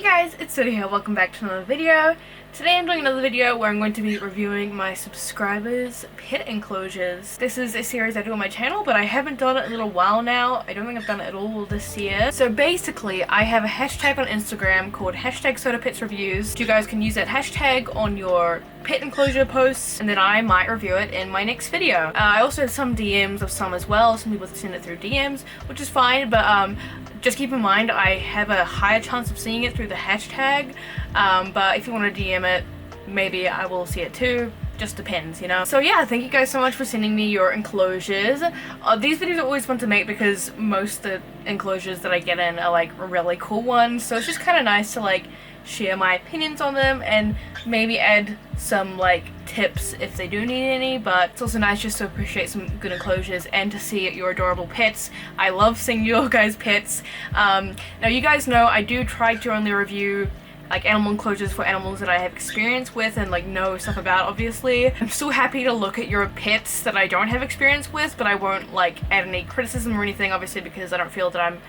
guys, it's Soda here, welcome back to another video. Today I'm doing another video where I'm going to be reviewing my subscribers' pet enclosures. This is a series I do on my channel, but I haven't done it in a little while now. I don't think I've done it at all this year. So basically, I have a hashtag on Instagram called #SodaPetsReviews. You guys can use that hashtag on your pet enclosure posts, and then I might review it in my next video. I also have some DMs of some as well. Some people send it through DMs, which is fine, but just keep in mind I have a higher chance of seeing it through the hashtag, but if you want to DM it, maybe I will see it too. Just depends, you know. So yeah, thank you guys so much for sending me your enclosures. These videos are always fun to make because most of the enclosures that I get in are like really cool ones, so it's just kind of nice to like share my opinions on them and maybe add some like tips if they do need any. But it's also nice just to appreciate some good enclosures and to see your adorable pets. I love seeing your guys' pets. Now you guys know I do try to only review like animal enclosures for animals that I have experience with and like know stuff about, obviously. I'm still happy to look at your pets that I don't have experience with, but I won't like add any criticism or anything, obviously, because I don't feel that I'm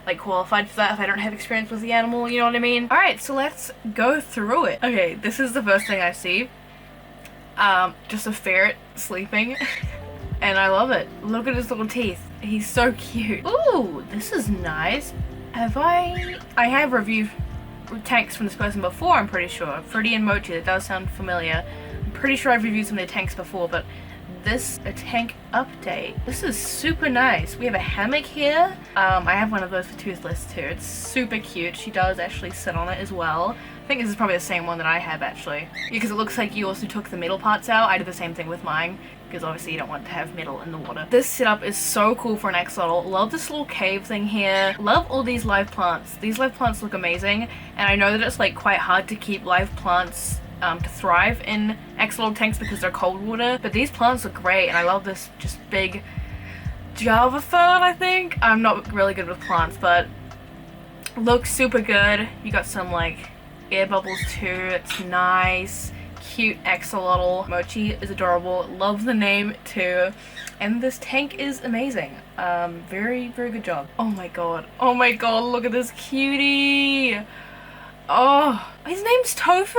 like qualified for that if I don't have experience with the animal, you know what I mean? Alright, so let's go through it. Okay, this is the first thing I see. Just a ferret sleeping. And I love it. Look at his little teeth. He's so cute. Ooh, this is nice. I have reviewed tanks from this person before, I'm pretty sure. Fruity and Mochi, that does sound familiar. I'm pretty sure I've reviewed some of their tanks before, but this a tank update. This is super nice. We have a hammock here. I have one of those for Toothless too. It's super cute. She does actually sit on it as well. I think this is probably the same one that I have actually, because it looks like you also took the metal parts out. I did the same thing with mine because obviously you don't want to have metal in the water. This setup is so cool for an axolotl. Love this little cave thing here. Love all these live plants. These live plants look amazing, and I know that it's like quite hard to keep live plants to thrive in axolotl tanks because they're cold water, but these plants look great. And I love this just big Java fern, I think. I'm not really good with plants, but looks super good. You got some like air bubbles too. It's nice. Cute axolotl. Mochi is adorable. Love the name too. And this tank is amazing. Very good job. Oh my god, look at this cutie. Oh, his name's Tofu.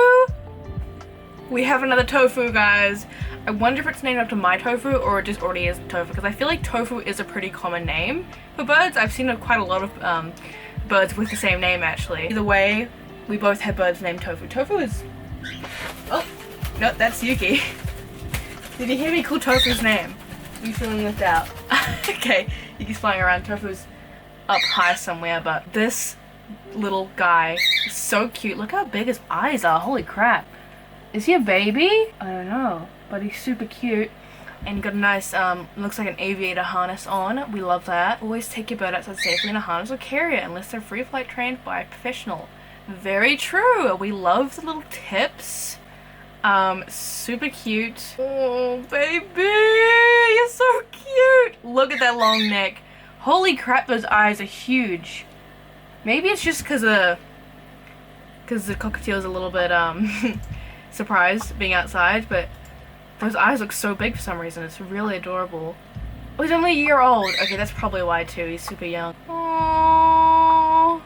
We have another Tofu, guys. I wonder if it's named after my Tofu or it just already is Tofu, because I feel like Tofu is a pretty common name for birds. I've seen quite a lot of birds with the same name actually. Either way, we both have birds named Tofu. Tofu is... Oh, no, that's Yuki. Did you hear me call Tofu's name? Are you feeling left out? Okay, Yuki's flying around. Tofu's up high somewhere, but this little guy is so cute. Look how big his eyes are. Holy crap. Is he a baby? I don't know, but he's super cute. And you got a nice, looks like an aviator harness on. We love that. Always take your bird outside safely in a harness or carrier unless they're free flight trained by a professional. Very true. We love the little tips. Super cute. Oh, baby, you're so cute. Look at that long neck. Holy crap, those eyes are huge. Maybe it's just because the Cockatiel is a little bit, surprised being outside, but those eyes look so big for some reason. It's really adorable. Oh, he's only a year old. Okay, that's probably why too. He's super young. Aww,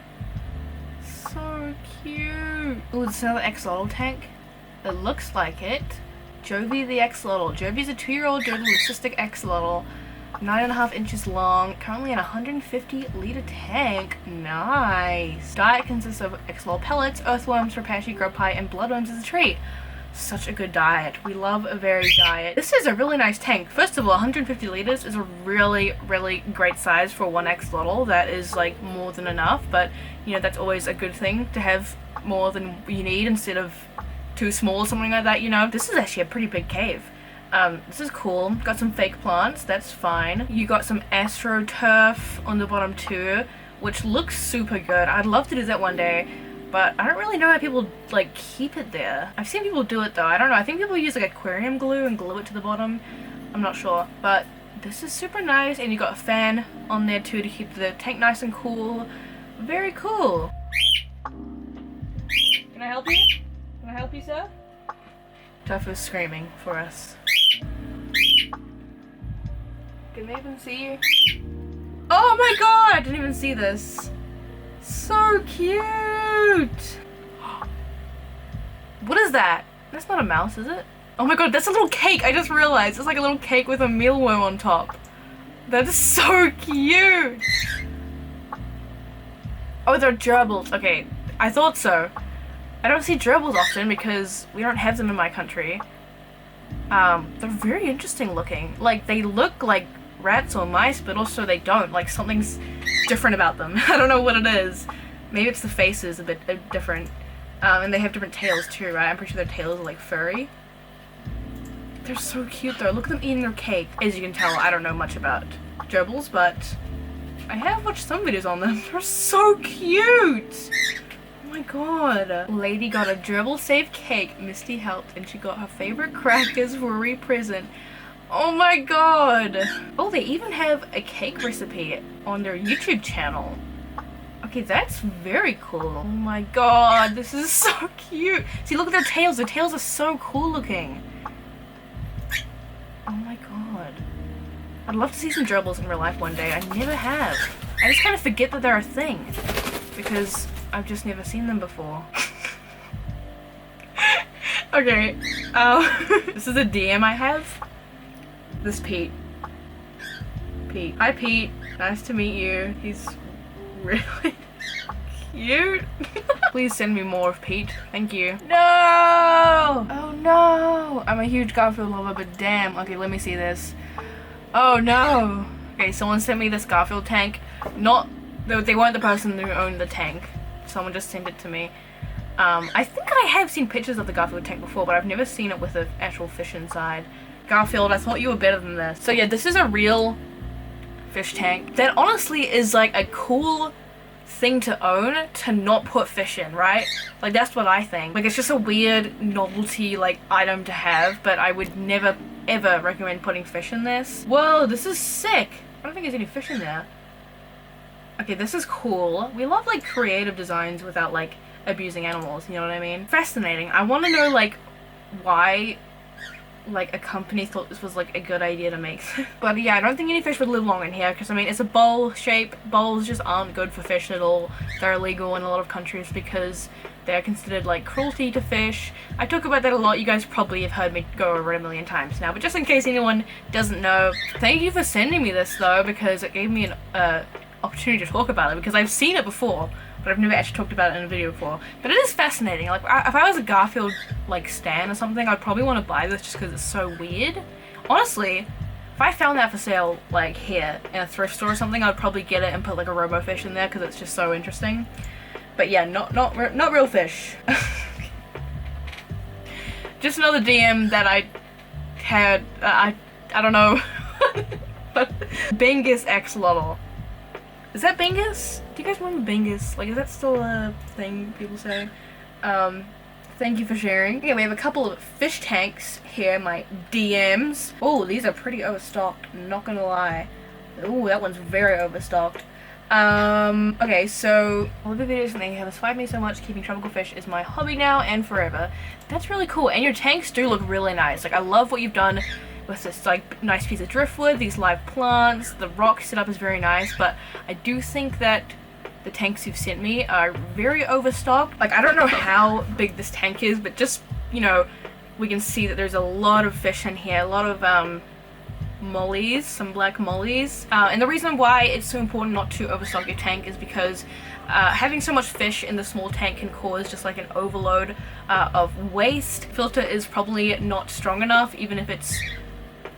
so cute. Oh, it's another axolotl tank. It looks like it. Jovi the axolotl. Jovi's a 2-year-old Gerbil cystic axolotl, 9.5 inches long, currently in a 150-liter tank. Nice. Diet consists of axolotl pellets, earthworms, rapashi, grub pie, and bloodworms as a treat. Such a good diet. We love a varied diet. This is a really nice tank. First of all, 150 liters is a really great size for one axolotl. That is like more than enough, but you know, that's always a good thing to have more than you need instead of too small or something like that, you know. This is actually a pretty big cave. This is cool. Got some fake plants, that's fine. You got some astroturf on the bottom too, which looks super good. I'd love to do that one day, but I don't really know how people like keep it there. I've seen people do it though. I don't know. I think people use like aquarium glue and glue it to the bottom. I'm not sure, but this is super nice. And you got a fan on there too to keep the tank nice and cool. Very cool. Can I help you? Can I help you, sir? Tofu's screaming for us. Can they even see you? Oh my god! I didn't even see this. So cute! is that? That's not a mouse, is it? Oh my god, that's a little cake. I just realized. It's like a little cake with a mealworm on top. That is so cute. Oh, they're gerbils. Okay, I thought so. I don't see gerbils often because we don't have them in my country. They're very interesting looking. Like, they look like rats or mice, but also they don't. Like, something's different about them. I don't know what it is. Maybe it's the faces a bit different. And they have different tails too, right? I'm pretty sure their tails are like furry. They're so cute though. Look at them eating their cake. As you can tell, I don't know much about gerbils, but I have watched some videos on them. They're so cute! Oh my god. Lady got a gerbil safe cake. Misty helped, and she got her favorite crackers for a re-present. Oh my god! Oh, they even have a cake recipe on their YouTube channel. Okay, that's very cool. Oh my god, this is so cute. See, look at their tails. Their tails are so cool looking. Oh my god. I'd love to see some gerbils in real life one day. I never have. I just kind of forget that they're a thing because I've just never seen them before. Okay, this is a DM I have. This is Pete. Pete. Hi Pete, nice to meet you. He's really cute. Please send me more of Pete. Thank you. No! Oh no! I'm a huge Garfield lover, but damn. Okay, let me see this. Oh no! Okay, someone sent me this Garfield tank. They weren't the person who owned the tank. Someone just sent it to me. I think I have seen pictures of the Garfield tank before, but I've never seen it with an actual fish inside. Garfield, I thought you were better than this. So yeah, this is a real fish tank. That honestly is like a cool thing to own to not put fish in, right? Like that's what I think. Like it's just a weird novelty like item to have, but I would never ever recommend putting fish in this. Whoa, this is sick. I don't think there's any fish in there. Okay, this is cool. We love like creative designs without like abusing animals, you know what I mean? Fascinating. I want to know like why like a company thought this was like a good idea to make. But yeah, I don't think any fish would live long in here because I mean it's a bowl shape. Bowls just aren't good for fish at all. They're illegal in a lot of countries because they're considered like cruelty to fish. I talk about that a lot. You guys probably have heard me go over it a million times now, but just in case anyone doesn't know, thank you for sending me this though, because it gave me an opportunity to talk about it, because I've seen it before but I've never actually talked about it in a video before. But it is fascinating. Like, if I was a Garfield, like, stan or something, I'd probably want to buy this just because it's so weird. Honestly, if I found that for sale, like, here, in a thrift store or something, I'd probably get it and put, like, a robofish in there because it's just so interesting. But yeah, not real fish. Just another DM that I had, I don't know. But Bengus Axolotl. Is that Bengus? Do you guys remember Bengus? Like, is that still a thing people say? Thank you for sharing. Okay, we have a couple of fish tanks here, my DMs. Oh, these are pretty overstocked, not gonna lie. Oh, that one's very overstocked. Okay, so all the videos and they have inspired me so much. Keeping tropical fish is my hobby now and forever. That's really cool, and your tanks do look really nice. Like, I love what you've done with this like nice piece of driftwood, these live plants. The rock setup is very nice, but I do think that the tanks you've sent me are very overstocked. Like, I don't know how big this tank is, but just, you know, we can see that there's a lot of fish in here, a lot of mollies, some black mollies. And the reason why it's so important not to overstock your tank is because having so much fish in the small tank can cause just like an overload of waste. Filter is probably not strong enough, even if it's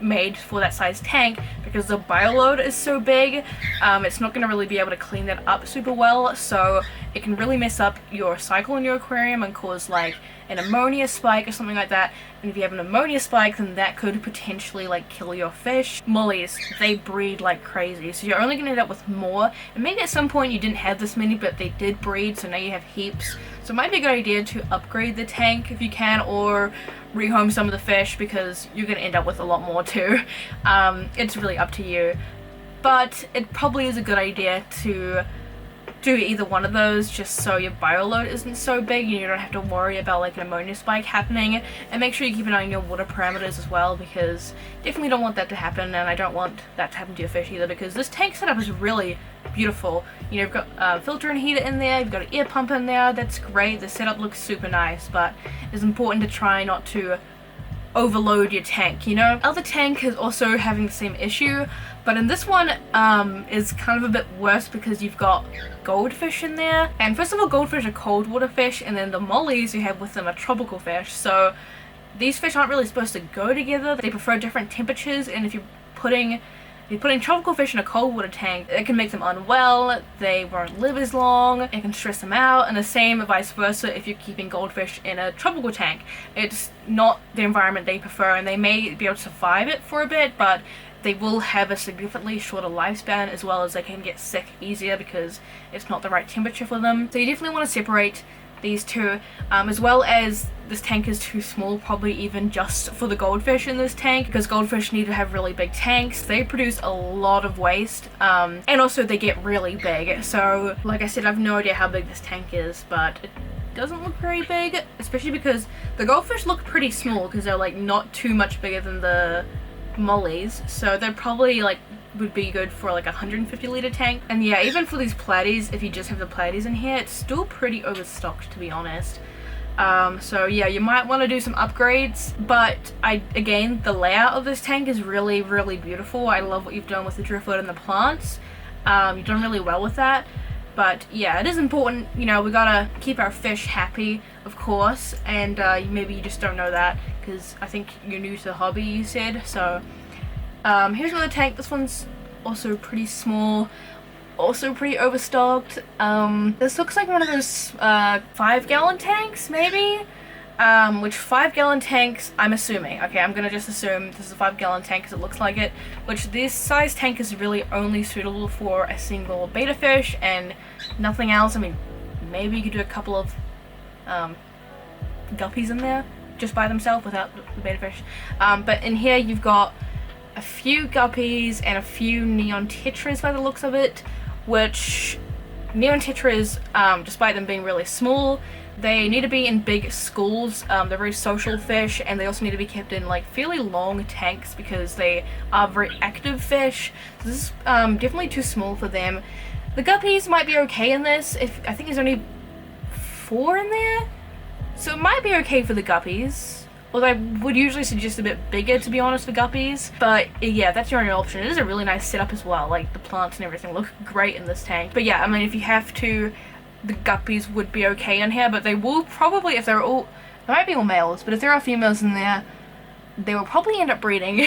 made for that size tank, because the bioload is so big. It's not going to really be able to clean that up super well, so it can really mess up your cycle in your aquarium and cause like an ammonia spike or something like that. And if you have an ammonia spike, then that could potentially like kill your fish. Mollies, they breed like crazy, so you're only going to end up with more. And maybe at some point you didn't have this many, but they did breed, so now you have heaps. So it might be a good idea to upgrade the tank if you can, or rehome some of the fish, because you're going to end up with a lot more too. It's really up to you. But it probably is a good idea to do either one of those just so your bioload isn't so big and you don't have to worry about like an ammonia spike happening. And make sure you keep an eye on your water parameters as well, because definitely don't want that to happen, and I don't want that to happen to your fish either, because this tank setup is really beautiful. You know, you've got filter and heater in there, you've got an air pump in there, that's great. The setup looks super nice, but it's important to try not to overload your tank, you know. Other tank is also having the same issue, but in this one is kind of a bit worse because you've got goldfish in there. And first of all, goldfish are cold water fish, and then the mollies you have with them are tropical fish, so these fish aren't really supposed to go together. They prefer different temperatures, and if you're putting tropical fish in a cold water tank, it can make them unwell, they won't live as long, it can stress them out, and the same vice versa if you're keeping goldfish in a tropical tank. It's not the environment they prefer, and they may be able to survive it for a bit, but they will have a significantly shorter lifespan, as well as they can get sick easier because it's not the right temperature for them. So you definitely want to separate these two, as well as this tank is too small, probably even just for the goldfish in this tank, because goldfish need to have really big tanks. They produce a lot of waste, and also they get really big. So like I said, I have no idea how big this tank is, but it doesn't look very big, especially because the goldfish look pretty small because they're like not too much bigger than the mollies, so they're probably like would be good for like a 150 liter tank. And yeah, even for these platies, if you just have the platies in here, it's still pretty overstocked, to be honest. So yeah, you might want to do some upgrades, but again, the layout of this tank is really, really beautiful. I love what you've done with the driftwood and the plants. You've done really well with that. But yeah, it is important, you know, we gotta keep our fish happy, of course, and maybe you just don't know that because I think you're new to the hobby, you said. So here's another tank. This one's also pretty small, also pretty overstocked. This looks like one of those 5-gallon tanks, maybe, which 5-gallon tanks, I'm assuming, okay, I'm gonna just assume this is a 5-gallon tank because it looks like it, which this size tank is really only suitable for a single betta fish and nothing else. I mean, maybe you could do a couple of guppies in there just by themselves without the betta fish, but in here you've got a few guppies and a few neon tetras by the looks of it, which neon tetras, despite them being really small, they need to be in big schools. They're very social fish, and they also need to be kept in like fairly long tanks because they are very active fish. So this is definitely too small for them. The guppies might be okay in this. I think there's only 4 in there, so it might be okay for the guppies. Although I would usually suggest a bit bigger, to be honest, for guppies. But yeah, that's your only option. It is a really nice setup as well. Like the plants and everything look great in this tank. But yeah, I mean, if you have to, the guppies would be okay in here. But they will probably, if they're all, there might be all males, but if there are females in there, they will probably end up breeding.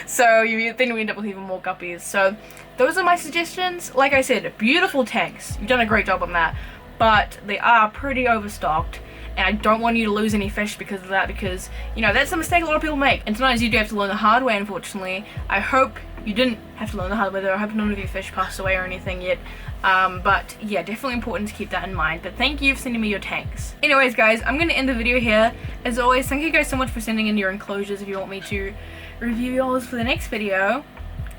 So then we end up with even more guppies. So those are my suggestions. Like I said, beautiful tanks. You've done a great job on that. But they are pretty overstocked. And I don't want you to lose any fish because of that, because, you know, that's a mistake a lot of people make. And sometimes you do have to learn the hard way, unfortunately. I hope you didn't have to learn the hard way, though. I hope none of your fish passed away or anything yet. But yeah, definitely important to keep that in mind. But thank you for sending me your tanks. Anyways, guys, I'm going to end the video here. As always, thank you guys so much for sending in your enclosures. If you want me to review yours for the next video,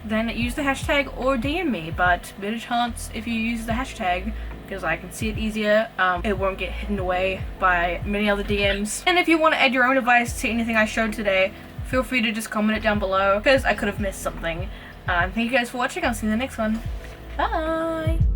then use the hashtag or DM me. But better chance if you use the hashtag, because I can see it easier. It won't get hidden away by many other DMs. And if you want to add your own advice to anything I showed today, feel free to just comment it down below, because I could have missed something. Thank you guys for watching. I'll see you in the next one. Bye!